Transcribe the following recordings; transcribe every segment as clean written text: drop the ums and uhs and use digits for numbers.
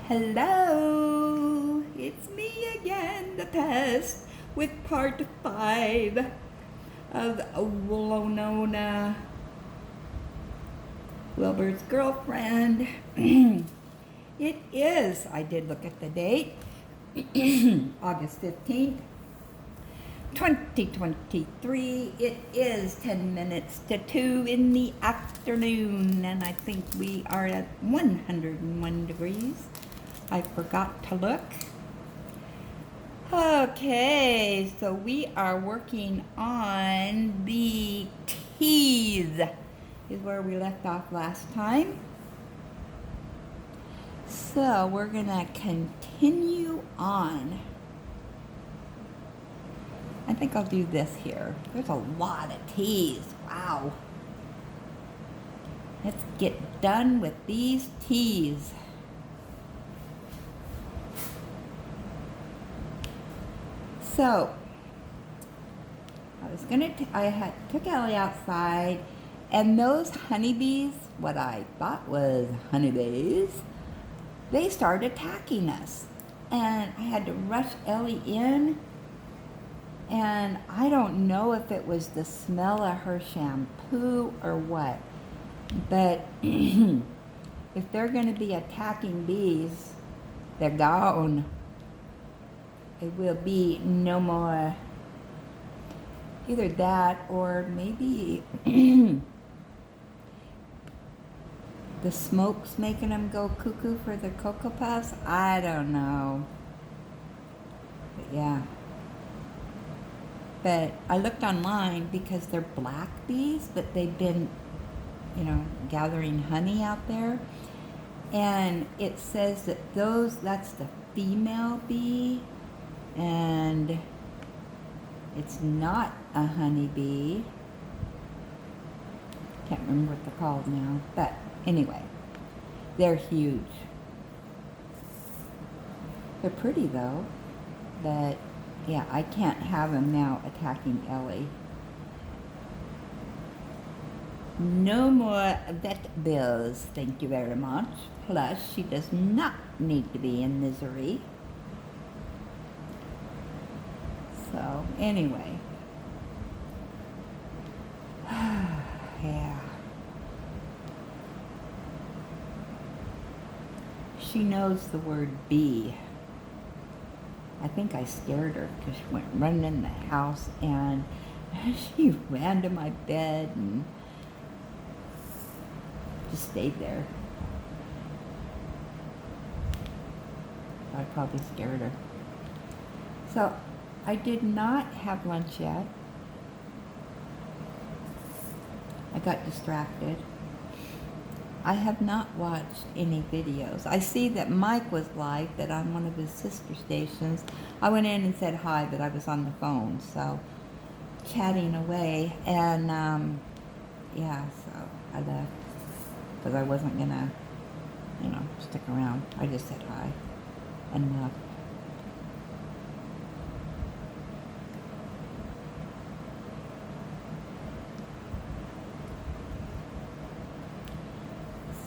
Hello, it's me again, the pest, with part 5 of Wilona, Wilbur's girlfriend. It is, I did look at the date, August 15th, 2023. It is 10 minutes to 2 in the afternoon, and I think we are at 101 degrees. I forgot to look. Okay, so we are working on the T's, is where we left off last time. So we're gonna continue on. I think I'll do this here. There's a lot of T's, wow. Let's get done with these T's. So, I took Ellie outside, and those honeybees, what I thought was honeybees, they started attacking us. And I had to rush Ellie in, and I don't know if it was the smell of her shampoo or what, but if they're going to be attacking bees, they're gone. It will be no more. Either that or maybe the smoke's making them go cuckoo for the Cocoa Puffs. I don't know. But yeah. But I looked online because they're black bees, but they've been, gathering honey out there. And it says that that's the female bee. And it's not a honeybee. Can't remember what they're called now. But anyway, they're huge. They're pretty though. But yeah, I can't have them now attacking Ellie. No more vet bills, thank you very much. Plus, she does not need to be in misery. So, anyway. Yeah. She knows the word bee. I think I scared her because she went running in the house and she ran to my bed and just stayed there. I probably scared her. So, I did not have lunch yet. I got distracted. I have not watched any videos. I see that Mike was live, that on one of his sister stations. I went in and said hi, but I was on the phone, so chatting away. And yeah, so I left because I wasn't gonna, stick around. I just said hi and left.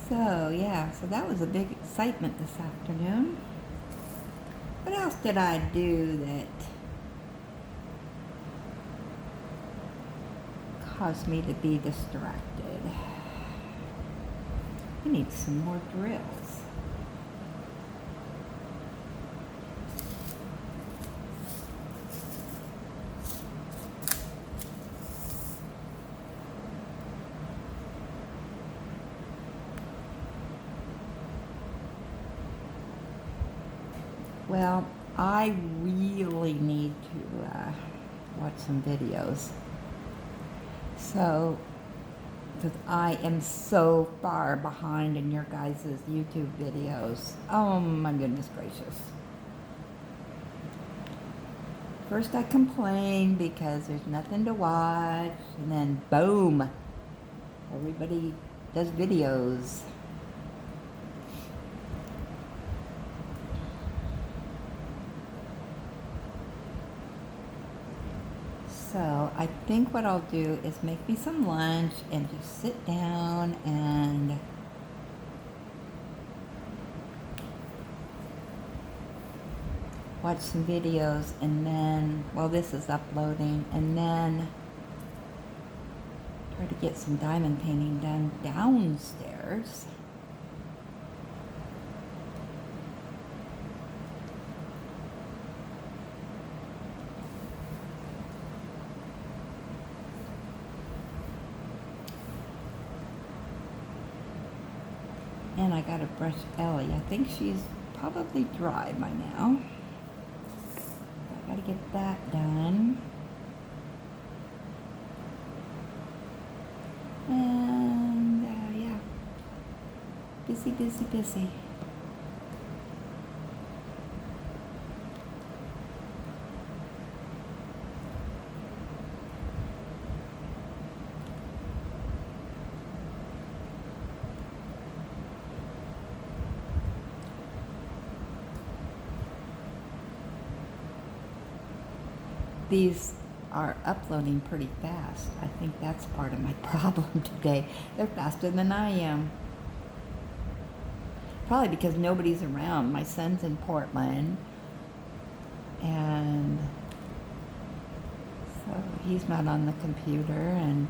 So, yeah, so that was a big excitement this afternoon. What else did I do that caused me to be distracted? I need some more drills. Well, I really need to watch some videos. So, because I am so far behind in your guys' YouTube videos. Oh my goodness gracious. First I complain because there's nothing to watch, and then boom, everybody does videos. So I think what I'll do is make me some lunch and just sit down and watch some videos, and then, well, this is uploading, and then try to get some diamond painting done downstairs. And I gotta brush Ellie. I think she's probably dry by now. I gotta get that done. And yeah, busy, busy, busy. These are uploading pretty fast. I think that's part of my problem today. They're faster than I am. Probably because nobody's around. My son's in Portland, and so he's not on the computer, and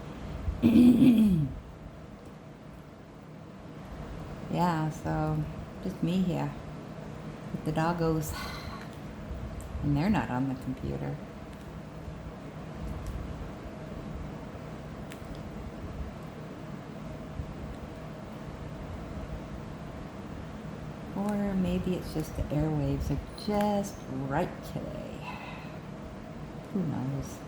yeah, so just me here with the doggos, and they're not on the computer. Or maybe it's just the airwaves are just right today. Who knows?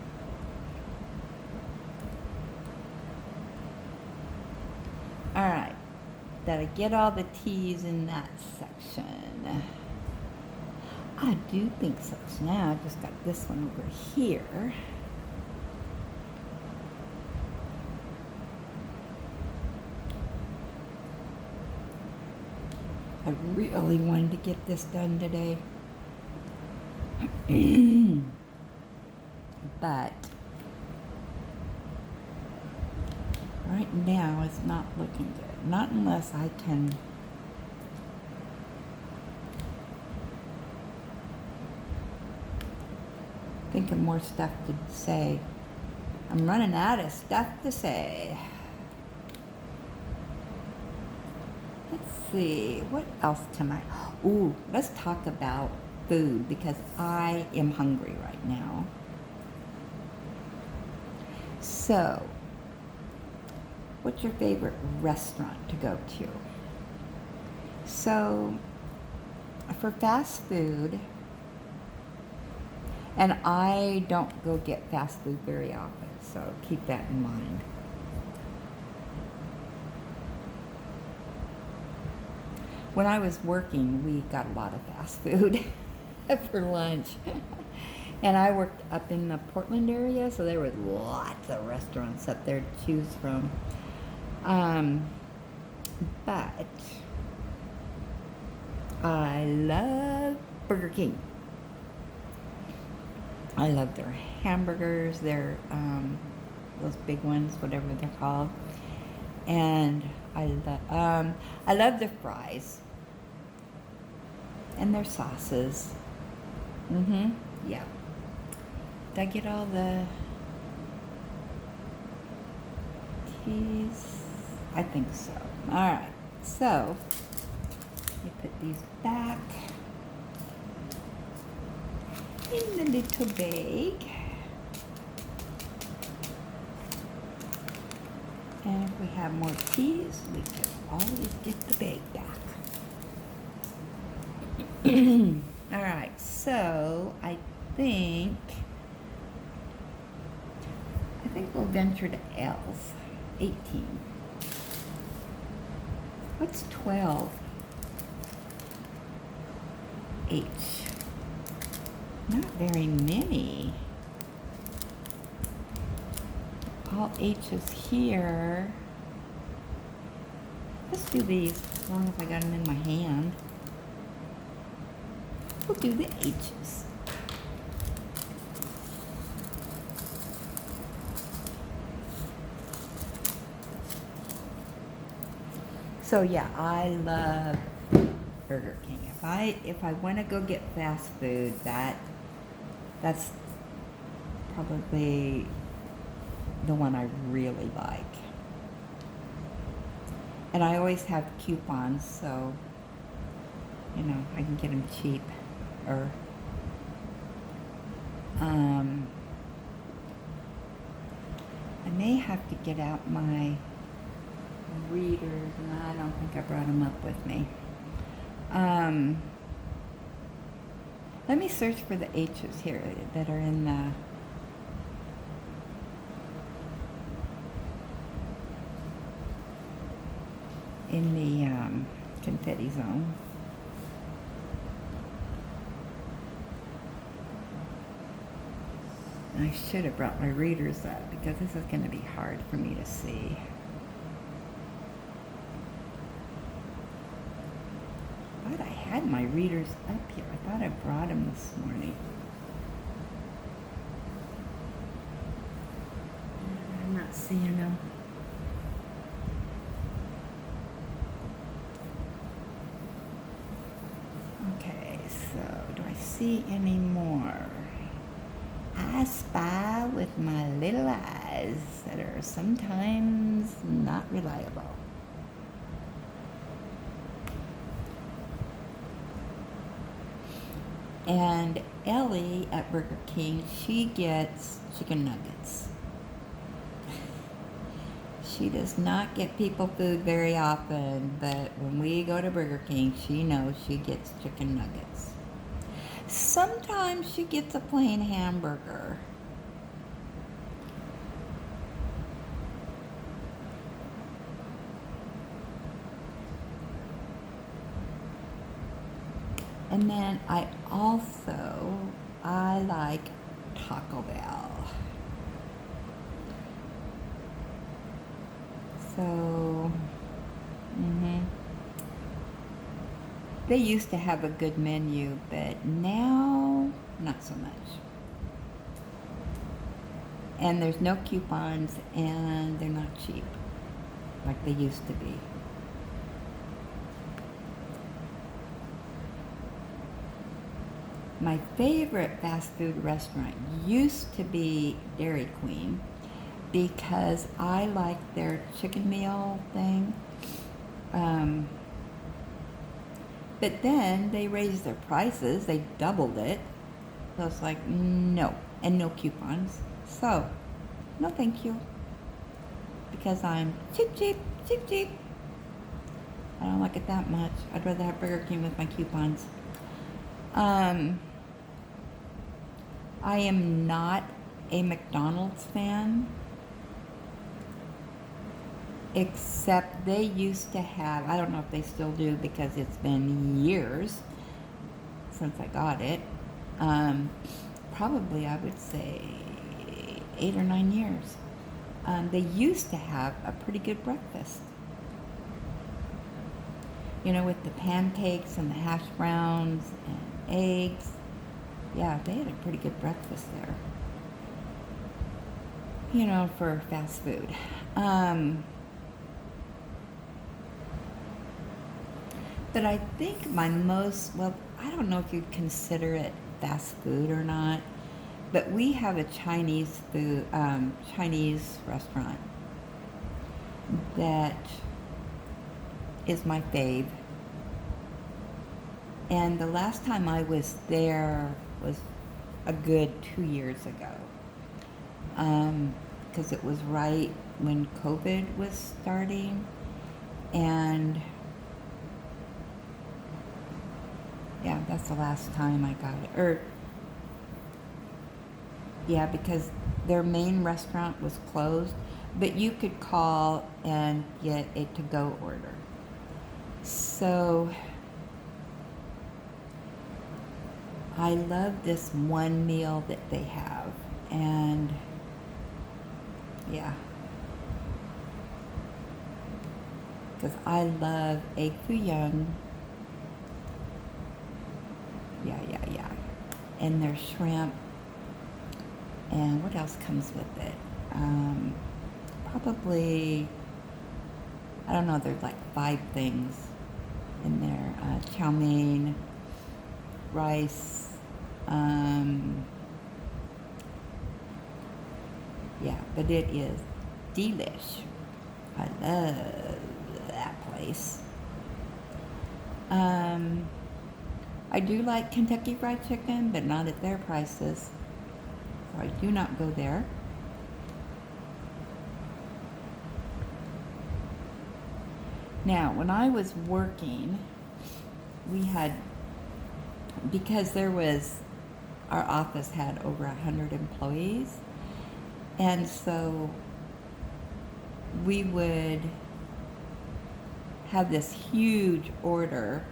All right. Did I get all the T's in that section? I do think so. Now I just got this one over here. I really wanted to get this done today. But right now it's not looking good. Not unless I can think of more stuff to say. I'm running out of stuff to say. Let's see, what else tonight? Ooh, let's talk about food, because I am hungry right now. So, what's your favorite restaurant to go to? So, for fast food, and I don't go get fast food very often, so keep that in mind. When I was working, we got a lot of fast food for lunch. And I worked up in the Portland area, so there was lots of restaurants up there to choose from. But I love Burger King. I love their hamburgers, their those big ones, whatever they're called. And I love their fries and their sauces. Yeah. Did I get all the T's? I think so. All right. So let me put these back in the little bag. And if we have more T's, we can always get the bag back. All right, so I think we'll venture to L's. 18. What's 12? H. Not very many. All H's here. Let's do these as long as I got them in my hand. We'll do the H's. So yeah, I love Burger King. If I want to go get fast food, that's probably the one I really like. And I always have coupons, so I can get them cheap. Or I may have to get out my readers, and I don't think I brought them up with me. Let me search for the H's here that are in the confetti zone. I should have brought my readers up because this is going to be hard for me to see. I thought I had my readers up here. I thought I brought them this morning. I'm not seeing them. Okay, so do I see any more? I spy with my little eyes that are sometimes not reliable. And Ellie at Burger King, she gets chicken nuggets. She does not get people food very often, but when we go to Burger King, she knows she gets chicken nuggets. Sometimes she gets a plain hamburger. And then I like Taco Bell. So, they used to have a good menu, but now, not so much. And there's no coupons, and they're not cheap, like they used to be. My favorite fast food restaurant used to be Dairy Queen because I like their chicken meal thing. But then they raised their prices. They doubled it. So it's like, no. And no coupons. So, no thank you. Because I'm cheap. I don't like it that much. I'd rather have Burger King with my coupons. I am not a McDonald's fan, except they used to have, I don't know if they still do because it's been years since I got it, probably I would say 8 or 9 years. They used to have a pretty good breakfast. With the pancakes and the hash browns and eggs. Yeah, they had a pretty good breakfast there. For fast food. But I think I don't know if you'd consider it fast food or not, but we have a Chinese restaurant that is my fave. And the last time I was there was a good 2 years ago. Because it was right when COVID was starting. And yeah, that's the last time I got it. Because their main restaurant was closed, but you could call and get a to-go order. So I love this one meal that they have, and yeah, because I love egg foo young, and their shrimp, and what else comes with it? Probably, I don't know, there's like 5 things. in there. Chow mein, rice, yeah, but it is delish. I love that place. I do like Kentucky Fried Chicken, but not at their prices. So I do not go there. Now, when I was working, we had, because our office had over 100 employees, and so we would have this huge order,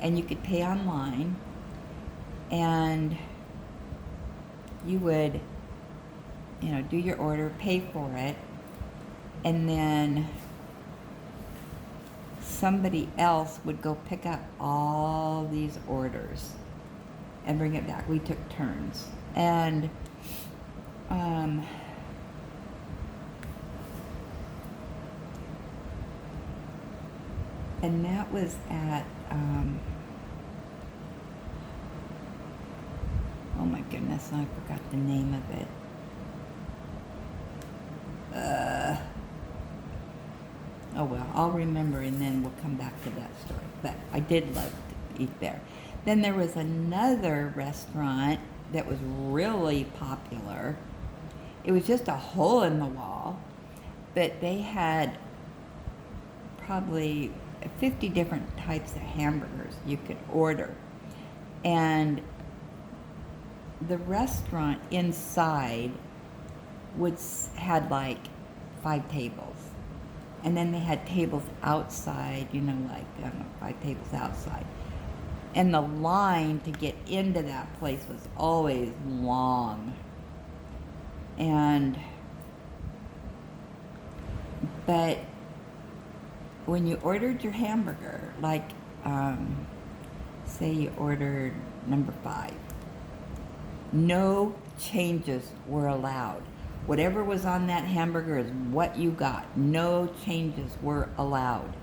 and you could pay online, and you would, do your order, pay for it, and then somebody else would go pick up all these orders and bring it back. We took turns. And that was at, oh my goodness, I forgot the name of it. Oh well, I'll remember and then we'll come back to that story. But I did love to eat there. Then there was another restaurant that was really popular. It was just a hole in the wall, but they had probably 50 different types of hamburgers you could order. And the restaurant inside had like 5 tables. And then they had tables outside, 5 tables outside. And the line to get into that place was always long. But when you ordered your hamburger, like, say you ordered number 5, no changes were allowed. Whatever was on that hamburger is what you got. No changes were allowed.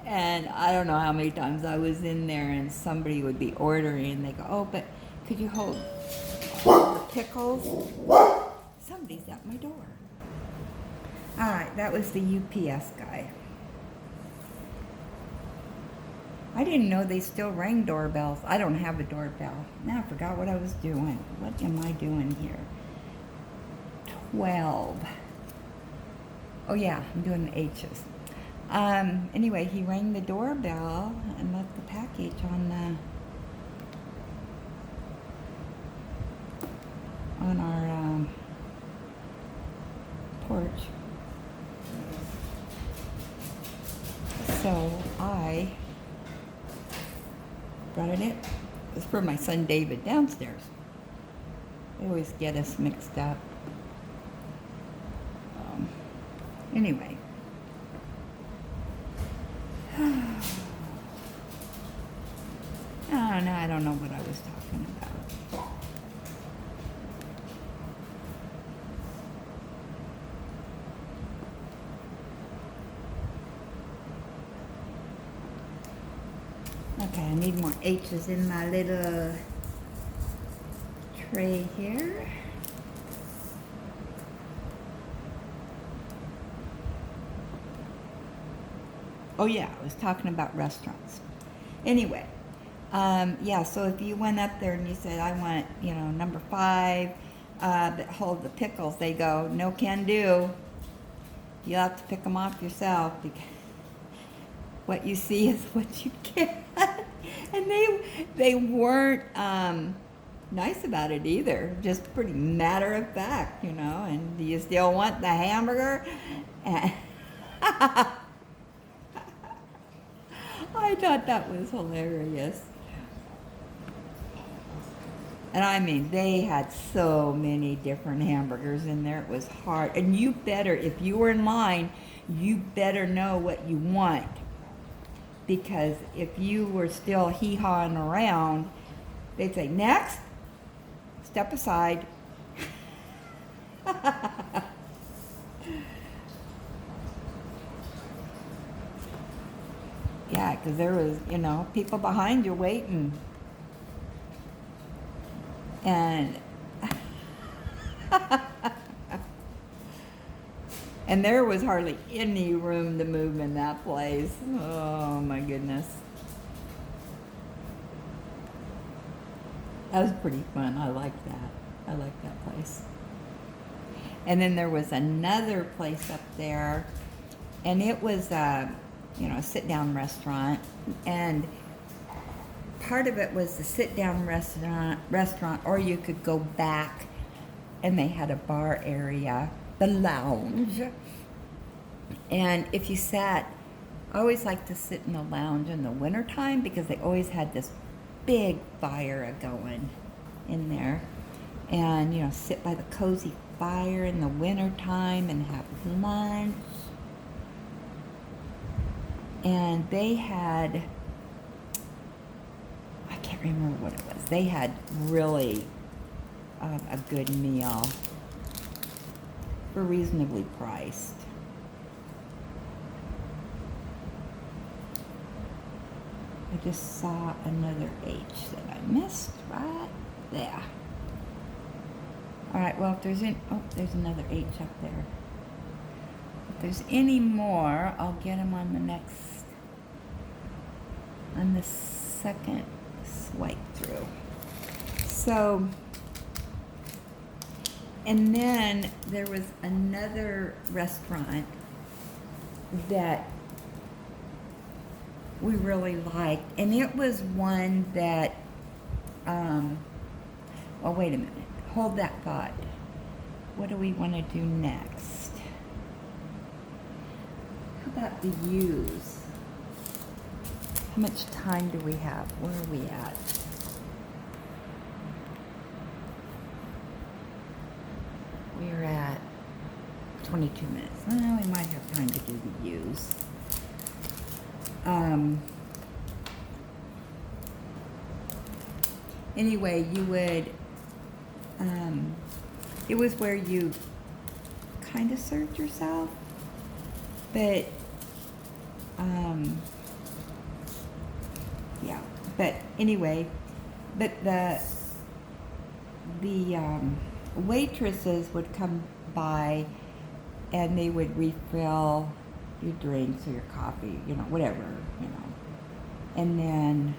And I don't know how many times I was in there and somebody would be ordering and they go, oh, but could you hold the pickles? Somebody's at my door. All right, that was the UPS guy. I didn't know they still rang doorbells. I don't have a doorbell. Now I forgot what I was doing. What am I doing here? 12. Oh yeah, I'm doing the H's. Anyway, he rang the doorbell and left the package on our porch. So I brought it in. It was for my son David downstairs. They always get us mixed up. Anyway. I don't know what I was talking about. Okay, I need more H's in my little tray here. Oh yeah, I was talking about restaurants. Anyway, yeah, so if you went up there and you said, I want, number 5, that hold the pickles, they go, no can do. You'll have to pick them off yourself because what you see is what you get. And they weren't nice about it either, just pretty matter of fact, and do you still want the hamburger? I thought that was hilarious. And I mean, they had so many different hamburgers in there, it was hard. And you better, if you were in line, you better know what you want. Because if you were still hee-hawing around, they'd say, next, step aside. Yeah, because there was, people behind you waiting. And and there was hardly any room to move in that place. Oh my goodness. That was pretty fun. I liked that. I liked that place. And then there was another place up there, and it was a sit-down restaurant, and part of it was the sit-down restaurant, or you could go back, and they had a bar area, the lounge. And if you sat, I always liked to sit in the lounge in the wintertime because they always had this big fire going in there, and sit by the cozy fire in the wintertime and have lunch. And they had, I can't remember what it was. They had really a good meal for reasonably priced. I just saw another H that I missed right there. All right, well, if there's there's another H up there. If there's any more, I'll get them on the second swipe through. So, and then there was another restaurant that we really liked, and it was one that, well, wait a minute. Hold that thought. What do we want to do next? How about the U's? How much time do we have? Where are we at? We're at 22 minutes. Well, we might have time to do the U's. Anyway, you would, it was where you kind of served yourself, but, yeah, but anyway, but the waitresses would come by and they would refill your drinks or your coffee, whatever, and then,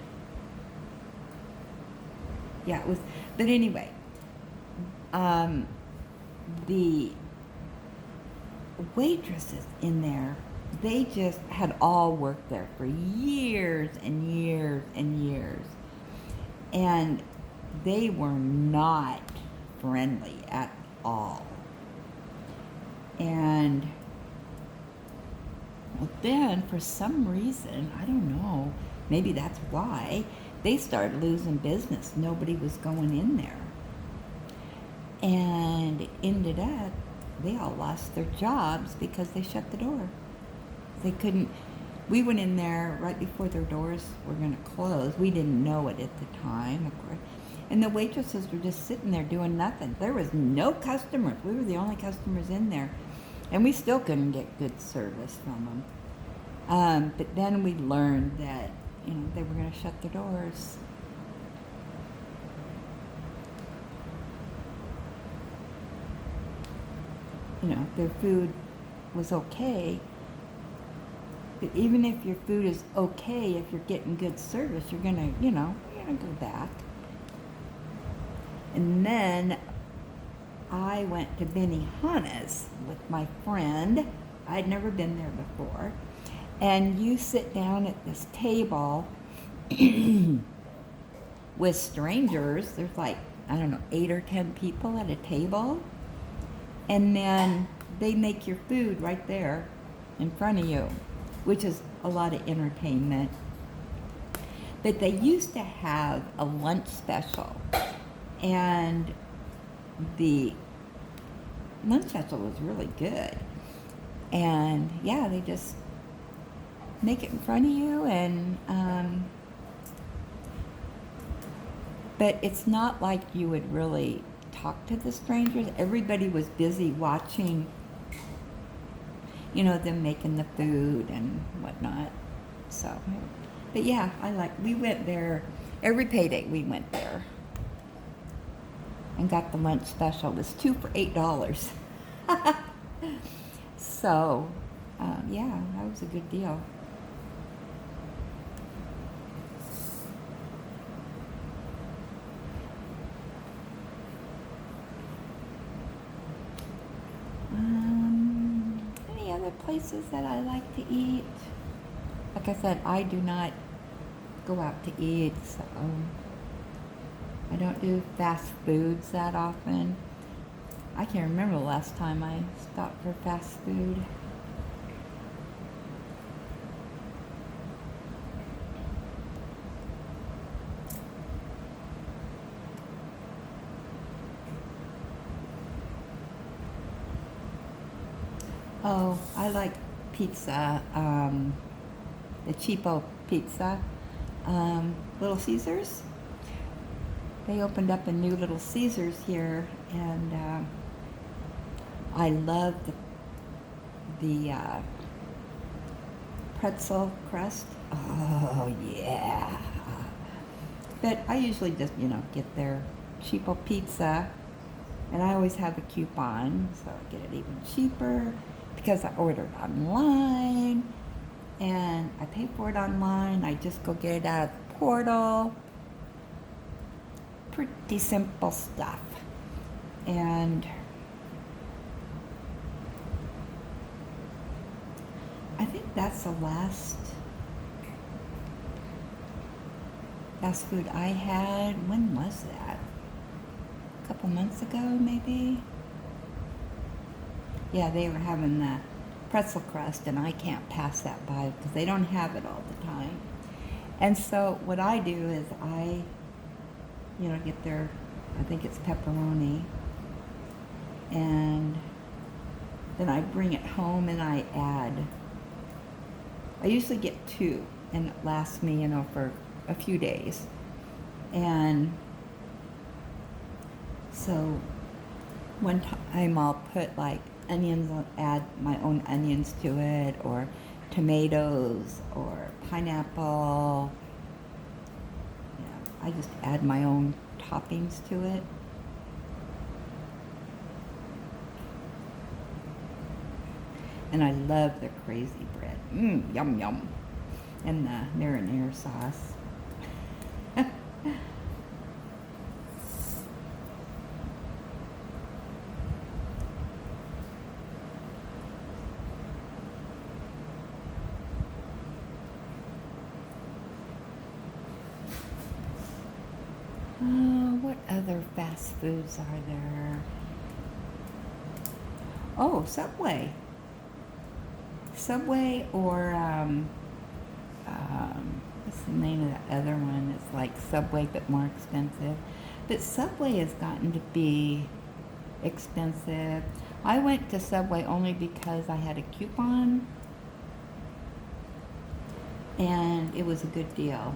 yeah, it was, but anyway, the waitresses in there, they just had all worked there for years and years and years, and they were not friendly at all. And well, then for some reason, I don't know, maybe that's why, they started losing business. Nobody was going in there. And it ended up, they all lost their jobs because they shut the door. They couldn't, we went in there right before their doors were going to close. We didn't know it at the time, of course. And the waitresses were just sitting there doing nothing. There was no customers. We were the only customers in there. And we still couldn't get good service from them. But then we learned that, they were going to shut their doors. Their food was okay. But even if your food is okay, if you're getting good service, you're going to, you're going to go back. And then I went to Benihana's with my friend. I'd never been there before. And you sit down at this table with strangers. There's like, 8 or 10 people at a table. And then they make your food right there in front of you, which is a lot of entertainment. But they used to have a lunch special. And the lunch special was really good. And yeah, they just make it in front of you, and but it's not like you would really talk to the strangers. Everybody was busy watching, them making the food and whatnot. So, but yeah, we went there every payday. We went there and got the lunch special. It was 2 for $8. So, yeah, that was a good deal. Any other places that I like to eat? Like I said, I do not go out to eat, so I don't do fast foods that often. I can't remember the last time I stopped for fast food. Oh, I like pizza, the cheapo pizza, Little Caesars. They opened up a new Little Caesars here, and I love the pretzel crust. Oh, yeah. But I usually just, get their cheapo pizza, and I always have a coupon, so I get it even cheaper because I ordered online, and I pay for it online. I just go get it out of the portal. Pretty simple stuff. And I think that's the last fast food I had. When was that? A couple months ago, maybe? Yeah, they were having the pretzel crust, and I can't pass that by because they don't have it all the time. And so what I do is I, get their, I think it's pepperoni, and then I bring it home and I usually get 2, and it lasts me, for a few days. And so one time I'll put like onions, I'll add my own onions to it, or tomatoes, or pineapple. I just add my own toppings to it. And I love the crazy bread. Yum, yum. And the marinara sauce. What other fast foods are there? Oh, Subway. Subway, or what's the name of that other one? It's like Subway but more expensive. But Subway has gotten to be expensive. I went to Subway only because I had a coupon, and it was a good deal.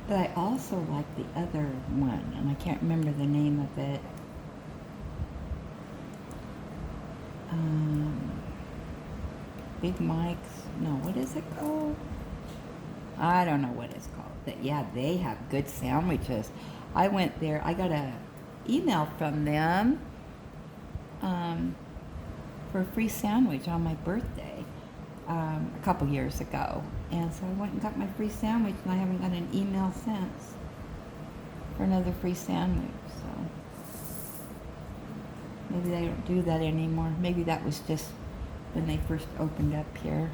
But I also like the other one, and I can't remember the name of it. Big Mike's, no, what is it called? I don't know what it's called. But yeah, they have good sandwiches. I went there, I got an email from them for a free sandwich on my birthday a couple years ago. And so I went and got my free sandwich, and I haven't got an email since for another free sandwich. So maybe they don't do that anymore. Maybe that was just when they first opened up here.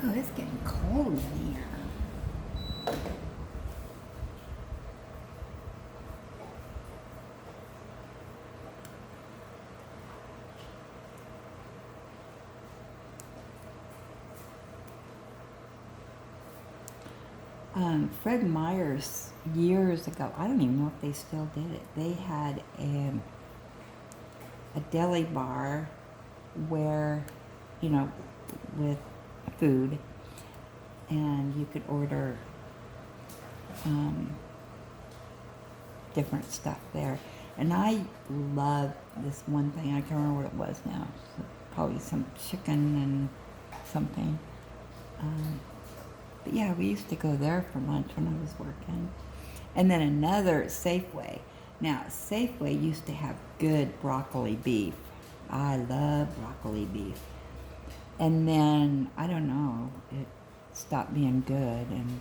Oh, it's getting cold in here. Fred Meyer's years ago, I don't even know if they still did it. They had a deli bar where, you know, with food, and you could order different stuff there. And I love this one thing. I can't remember what it was now. Probably some chicken and something. But yeah, we used to go there for lunch when I was working. And then another Safeway. Now, Safeway used to have good broccoli beef. I love broccoli beef. And then, I don't know, it stopped being good. And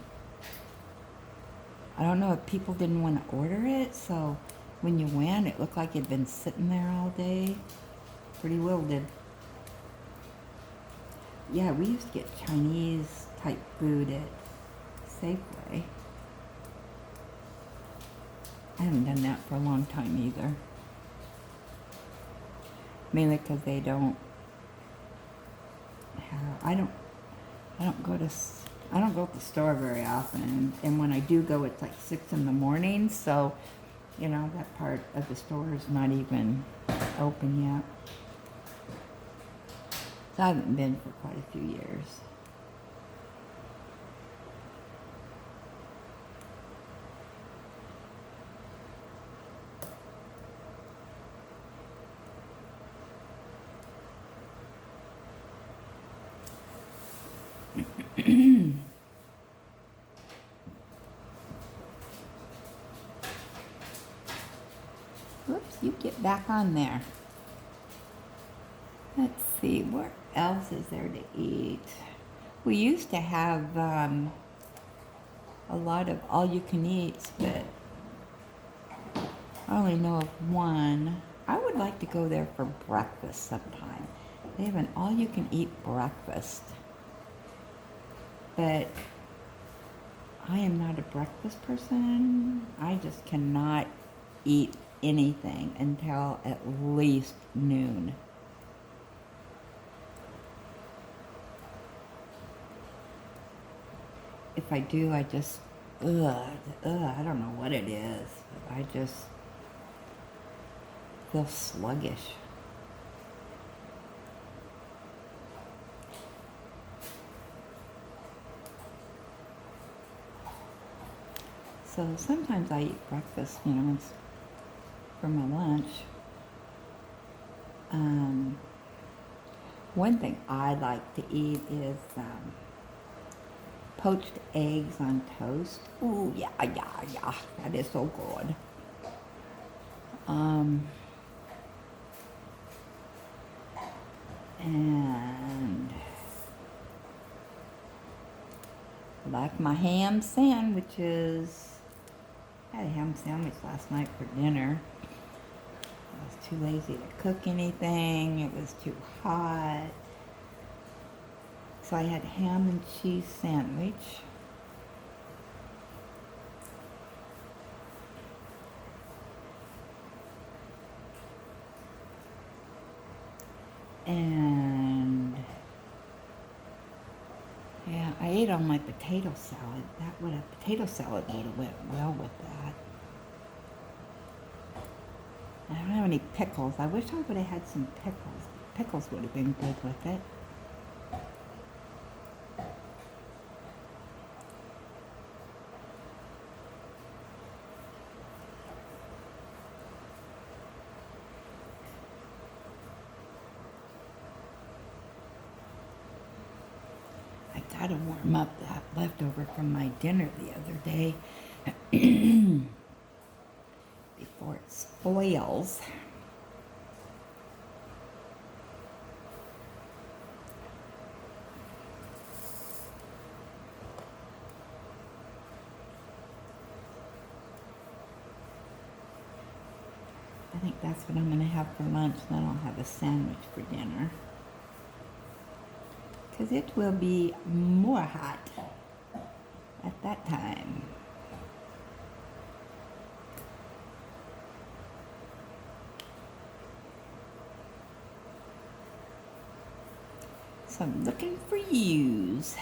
I don't know if people didn't want to order it, so when you went, it looked like it'd been sitting there all day. Pretty well did. Yeah, we used to get Chinese type food at Safeway. I haven't done that for a long time either. Mainly because they don't have, I don't go to the store very often, and when I do go, it's like 6 in the morning, so, you know, that part of the store is not even open yet. So I haven't been for quite a few years. Whoops, you get back on there. Let's see, what else is there to eat? We used to have a lot of all-you-can-eats, but I only know of one. I would like to go there for breakfast sometime. They have an all-you-can-eat breakfast. But I am not a breakfast person. I just cannot eat anything until at least noon. If I do, I just, I don't know what it is, but I just feel sluggish. So sometimes I eat breakfast, you know, for my lunch. One thing I like to eat is poached eggs on toast. Ooh, yeah, that is so good. And I like my ham sandwiches. I had a ham sandwich last night for dinner. I was too lazy to cook anything. It was too hot. So I had ham and cheese sandwich. And yeah, I ate all my potato salad. A potato salad would have went well with that. I don't have any pickles. I wish I would have had some pickles. Pickles would have been good with it. I gotta warm up that leftover from my dinner the other day before it spoils. I think that's what I'm going to have for lunch, then I'll have a sandwich for dinner. Because it will be more hot at that time. So I'm looking for yous.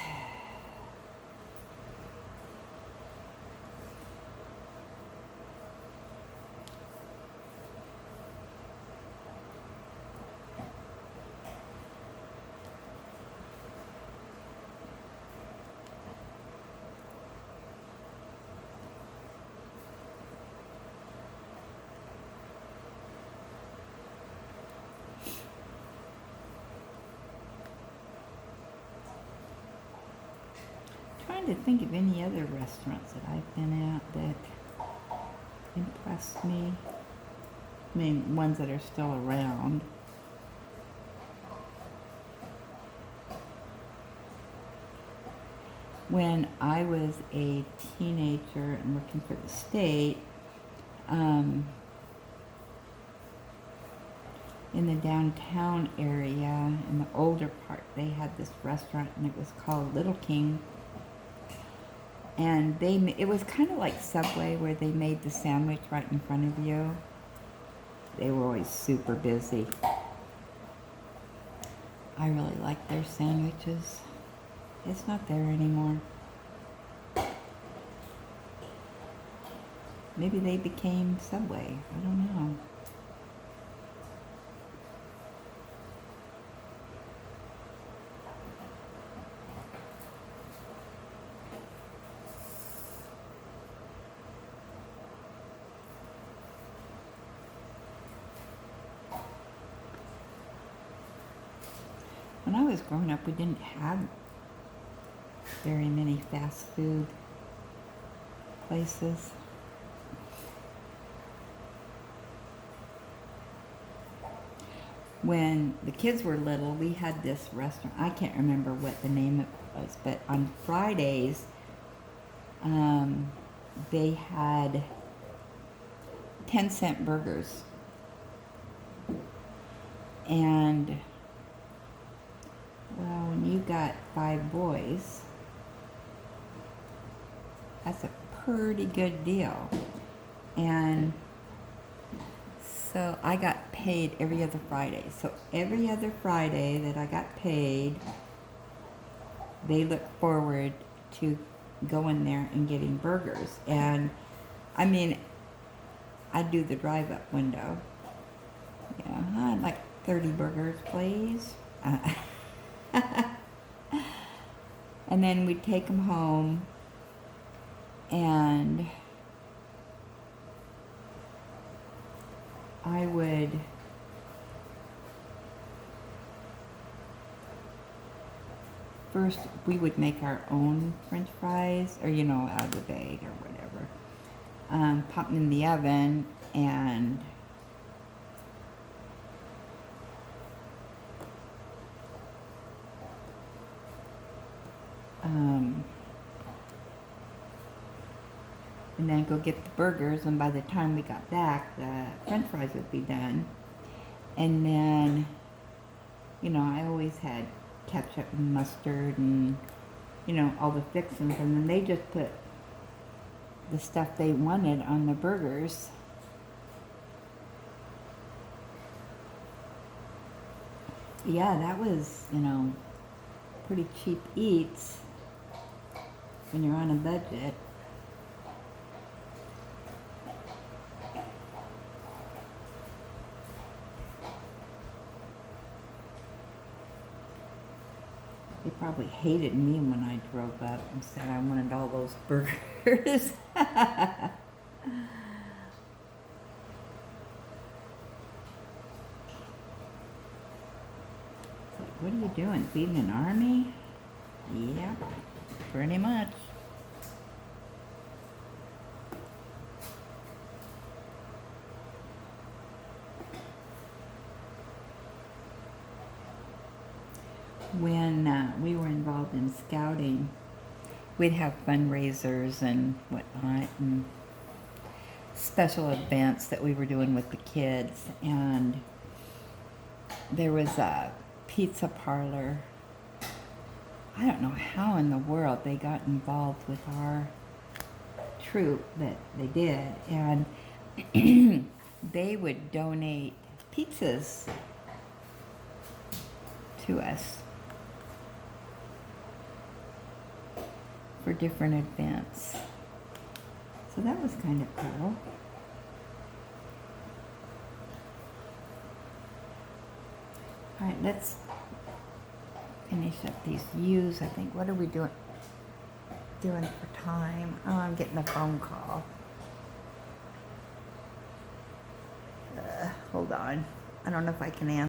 trying to think of any other restaurants that I've been at that impressed me. I mean, ones that are still around. When I was a teenager and working for the state, in the downtown area, in the older part, they had this restaurant and it was called Little King. And it was kind of like Subway, where they made the sandwich right in front of you. They were always super busy. I really liked their sandwiches. It's not there anymore. Maybe they became Subway. I don't know. When I was growing up, we didn't have very many fast food places. When the kids were little, we had this restaurant. I can't remember what the name it was, but on Fridays, they had 10-cent burgers. And, well, when you got 5 boys, that's a pretty good deal. And so I got paid every other Friday. So every other Friday that I got paid, they looked forward to going there and getting burgers. And I mean, I'd do the drive-up window. Yeah, I'd like 30 burgers, please. And then we'd take them home, and I would first, we would make our own French fries, or, out of the bag or whatever. Pop them in the oven, and then go get the burgers, and by the time we got back, the French fries would be done. And then, I always had ketchup and mustard and, all the fixings, and then they just put the stuff they wanted on the burgers. Yeah, that was, pretty cheap eats when you're on a budget. They probably hated me when I drove up and said I wanted all those burgers. What are you doing? Feeding an army? Yeah, pretty much. When we were involved in scouting, we'd have fundraisers and whatnot, and special events that we were doing with the kids. And there was a pizza parlor. I don't know how in the world they got involved with our troop, that they did. And they would donate pizzas to us for different events. So that was kind of cool. All right, let's finish up these views. I think, what are we doing for time? Oh, I'm getting a phone call. Hold on. I don't know if I can answer.